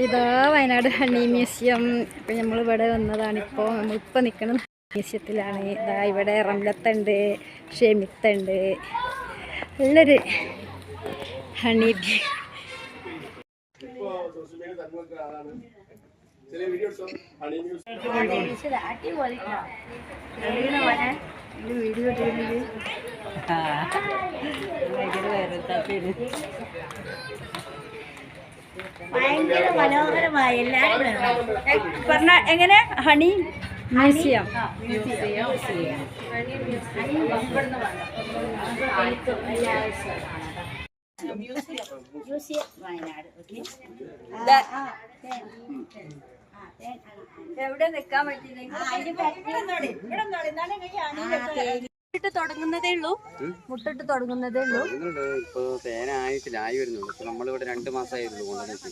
ഇതാ Wayanad honey museum. ഇപ്പം നമ്മളിവിടെ വന്നതാണിപ്പോൾ. നമ്മളിപ്പോൾ നിൽക്കുന്ന മ്യൂസിയത്തിലാണ്. ഇതാ ഇവിടെ റംലത്തുണ്ട്, ഷെമിത്തുണ്ട്, നല്ലൊരു ഹണി. ഭയങ്കര മനോഹരമായ എല്ലാവരും പറഞ്ഞ എങ്ങനെ ഹണി മ്യൂസിയം. മ്യൂസിയം വയനാട്. എവിടെ നിൽക്കാൻ പറ്റില്ല. തുടങ്ങുന്നതേ ഉള്ളൂ, മുട്ടിട്ട് തുടങ്ങുന്നതേ ഉള്ളൂ. ഇപ്പൊ തേന ആയിട്ടില്ല, ആയി വരുന്നുള്ളൂ. നമ്മളിവിടെ 2 മാസമായിരുന്നു കൊണ്ടുവന്നിട്ട്.